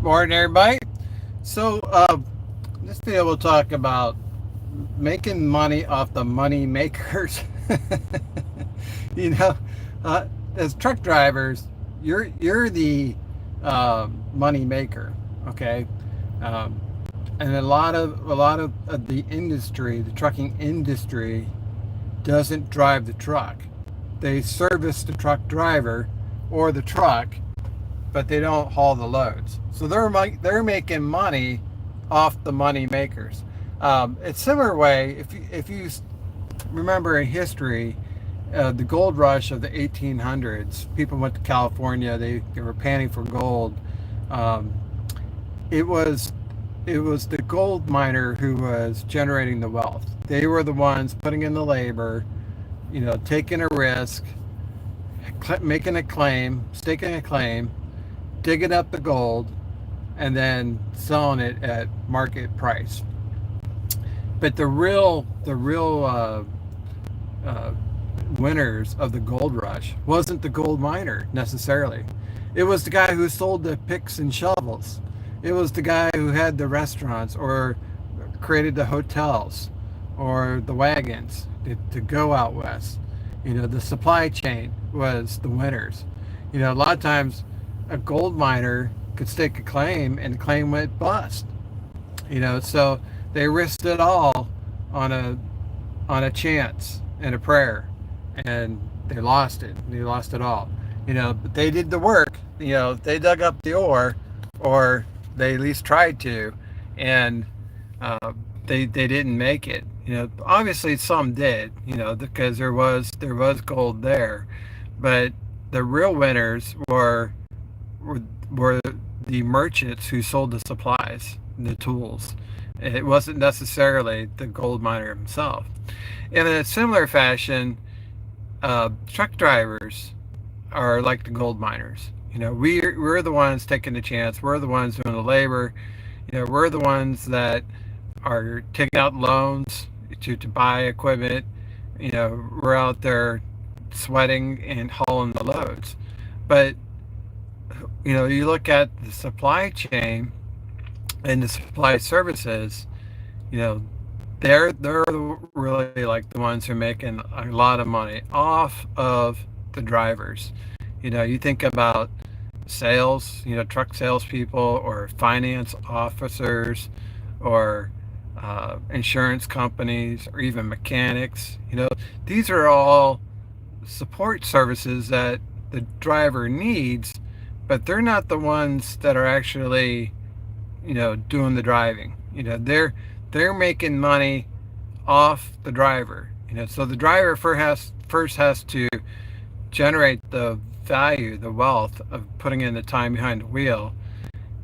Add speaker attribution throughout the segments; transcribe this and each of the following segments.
Speaker 1: Morning, everybody. So, this video we'll talk about making money off the money makers. you know, uh, as truck drivers, you're the money maker, okay? Um, and a lot of the industry, the trucking industry, doesn't drive the truck. They service the truck driver or the truck, but they don't haul the loads. So they're making money off the money makers. It's similar way if you remember in history, the gold rush of the 1800s. People went to California. They were panning for gold. Um, it was it was the gold miner who was generating the wealth. They were the ones putting in the labor, taking a risk, making a claim, staking a claim, digging up the gold, and then selling it at market price. But the real uh, winners of the gold rush wasn't the gold miner necessarily. It was the guy who sold the picks and shovels. It was the guy who had the restaurants or created the hotels or the wagons to go out west. The supply chain was the winners. A lot of times a gold miner could stake a claim and the claim went bust. So they risked it all on a chance and a prayer, and they lost it. They lost it all. But they did the work. They dug up the ore, or they at least tried to, and they didn't make it. Obviously some did. Because there was gold there, but the real winners were the merchants who sold the supplies, the tools. It wasn't necessarily the gold miner himself. In a similar fashion, truck drivers are like the gold miners. We're the ones taking the chance. We're the ones doing the labor. We're the ones that are taking out loans to buy equipment. We're out there sweating and hauling the loads. But you look at the supply chain and the supply services. They're really like the ones who are making a lot of money off of the drivers. You think about sales, truck salespeople or finance officers or insurance companies or even mechanics. These are all support services that the driver needs, but they're not the ones that are actually, doing the driving. They're making money off the driver. So the driver first has to generate the value, the wealth of putting in the time behind the wheel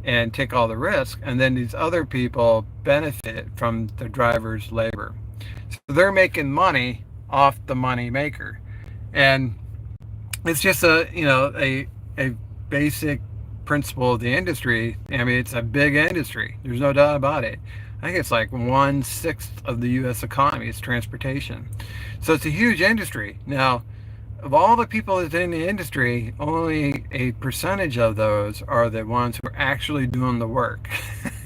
Speaker 1: and take all the risk, and then these other people benefit from the driver's labor. So they're making money off the money maker, and it's just a basic principle of the industry. I mean, it's a big industry. There's no doubt about it. I think it's like 1/6 of the U.S. economy is transportation. So it's a huge industry. Now, of all the people that's in the industry, only a percentage of those are the ones who are actually doing the work.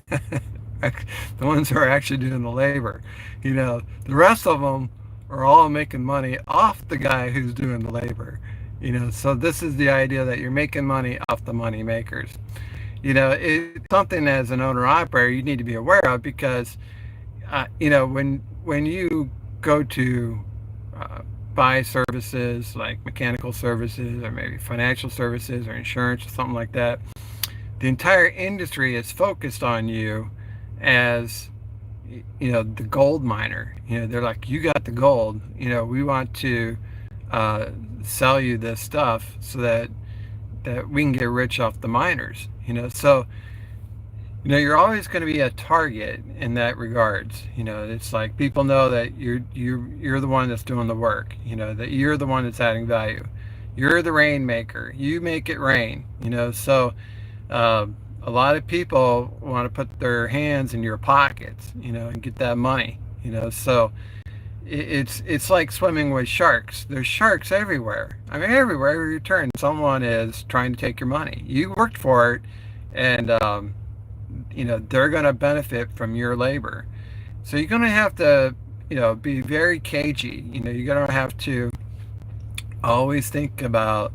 Speaker 1: The ones who are actually doing the labor. The rest of them are all making money off the guy who's doing the labor. So this is the idea that you're making money off the money makers. It's something as an owner operator you need to be aware of, because when you go to buy services like mechanical services or maybe financial services or insurance or something like that, the entire industry is focused on you as the gold miner. They're like, you got the gold. We want to sell you this stuff so that we can get rich off the miners. So you're always going to be a target in that regards. It's like people know that you're the one that's doing the work. That you're the one that's adding value. You're the rain maker. You make it rain. So a lot of people want to put their hands in your pockets, and get that money. So it's like swimming with sharks. There's sharks everywhere. I mean, everywhere you turn, someone is trying to take your money. You worked for it, and they're going to benefit from your labor. So you're going to have to, be very cagey. You're going to have to always think about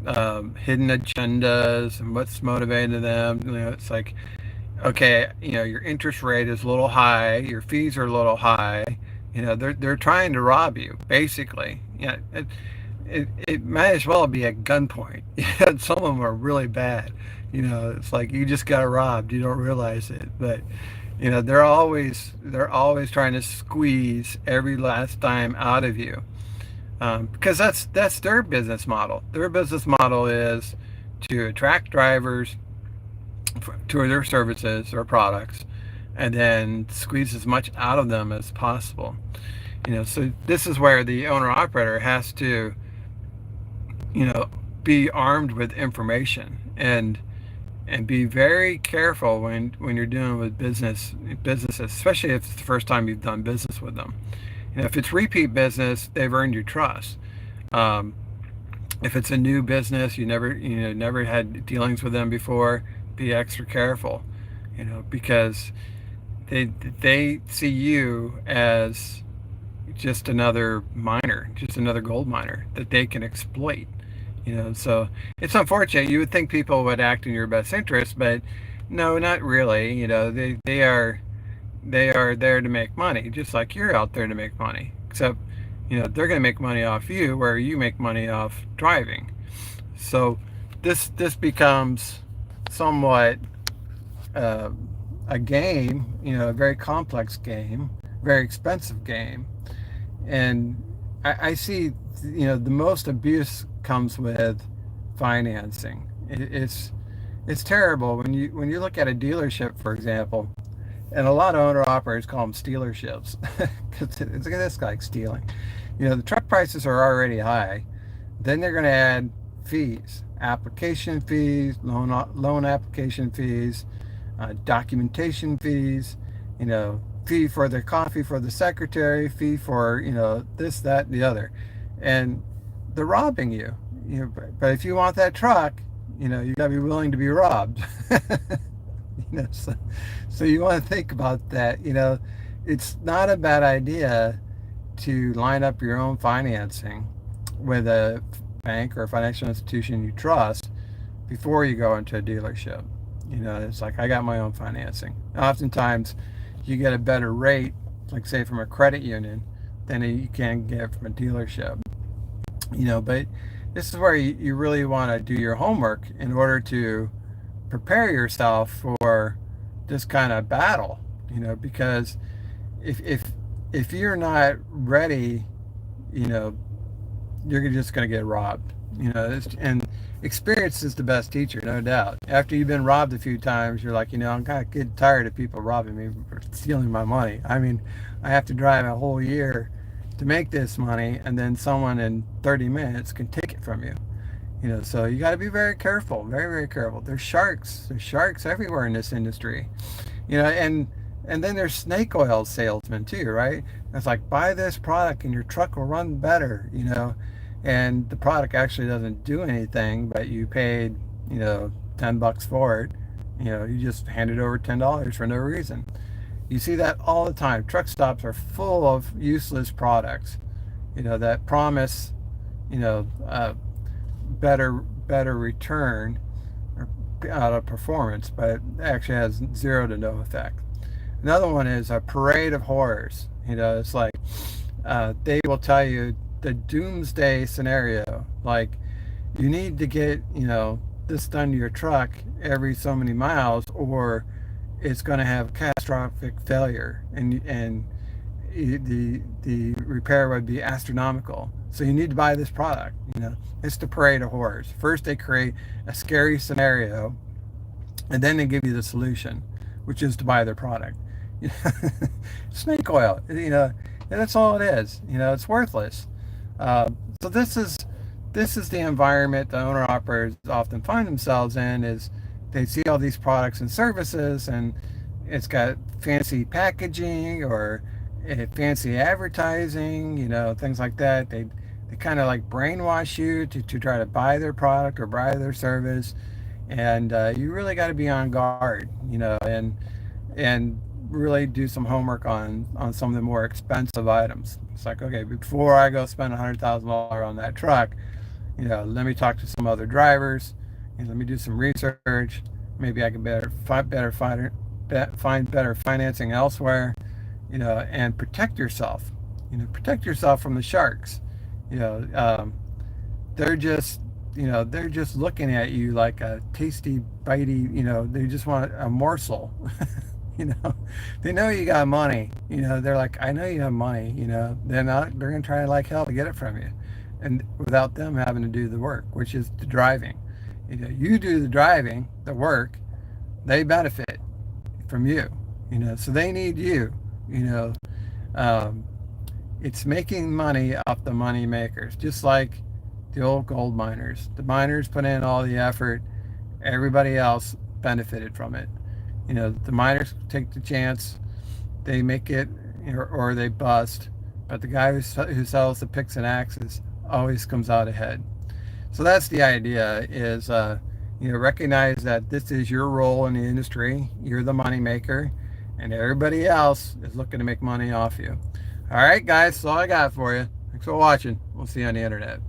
Speaker 1: hidden agendas and what's motivating them. It's like, okay, your interest rate is a little high, your fees are a little high. They're trying to rob you, basically. It might as well be at gunpoint. Some of them are really bad. It's like you just got robbed. You don't realize it, but they're always trying to squeeze every last dime out of you, because that's their business model. Their business model is to attract drivers to their services or products, and then squeeze as much out of them as possible. So this is where the owner operator has to, be armed with information, and be very careful when you're dealing with businesses, especially if it's the first time you've done business with them. If it's repeat business, they've earned your trust. Um, if it's a new business, you never had dealings with them before, be extra careful, because they see you as just another miner, just another gold miner that they can exploit. So it's unfortunate. You would think people would act in your best interest, but no, not really. They are there to make money, just like you're out there to make money. Except, they're going to make money off you, where you make money off driving. So this becomes somewhat uh, a game, a very complex game, very expensive game, and I see, the most abuse comes with financing. It's terrible when you look at a dealership, for example, and a lot of owner operators call them stealerships because it's like stealing. The truck prices are already high. Then they're going to add fees, application fees, loan application fees, documentation fees, fee for the coffee for the secretary, fee for this, that, and the other, and they're robbing you. But if you want that truck, you got to be willing to be robbed. So you want to think about that. It's not a bad idea to line up your own financing with a bank or a financial institution you trust before you go into a dealership. It's like, I got my own financing. Oftentimes you get a better rate, like say from a credit union, than you can get from a dealership. But this is where you really want to do your homework in order to prepare yourself for this kind of battle. Because if you're not ready, you're just going to get robbed. And experience is the best teacher, no doubt. After you've been robbed a few times, you're like, I'm kind of getting tired of people robbing me for stealing my money. I mean, I have to drive a whole year to make this money, and then someone in 30 minutes can take it from you. So you got to be very careful, very, very careful. There's sharks everywhere in this industry. And then there's snake oil salesmen too, right? It's like, buy this product and your truck will run better, and the product actually doesn't do anything, but you paid, $10 for it. You just handed over $10 for no reason. You see that all the time. Truck stops are full of useless products, that promise, better return out of performance, but it actually has zero to no effect. Another one is a parade of horrors. It's like they will tell you the doomsday scenario, like you need to get this done to your truck every so many miles, or it's going to have catastrophic failure, and the repair would be astronomical. So you need to buy this product. It's the parade of horrors. First they create a scary scenario, and then they give you the solution, which is to buy their product. Snake oil, and that's all it is. It's worthless. So this is the environment the owner operators often find themselves in. Is they see all these products and services, and it's got fancy packaging or fancy advertising, things like that. They kind of like brainwash you to try to buy their product or buy their service. And you really got to be on guard, and really do some homework on some of the more expensive items. It's like, okay, before I go spend $100,000 on that truck, let me talk to some other drivers, let me do some research. Maybe I can find better financing elsewhere, and protect yourself. Protect yourself from the sharks. You know, um, they're just looking at you like a tasty, bitey. They just want a morsel. you know, they know you got money. They're like, I know you have money. They're gonna try like hell to get it from you, and without them having to do the work, which is the driving. You do the driving, the work. They benefit from you. So they need you. You know, um, it's making money off the money makers, just like the old gold miners. The miners put in all the effort. Everybody else benefited from it. The miners take the chance, they make it, or they bust. But the guy who sells the picks and axes always comes out ahead. So that's the idea: is recognize that this is your role in the industry. You're the money maker, and everybody else is looking to make money off you. All right, guys, that's all I got for you. Thanks for watching. We'll see you on the internet.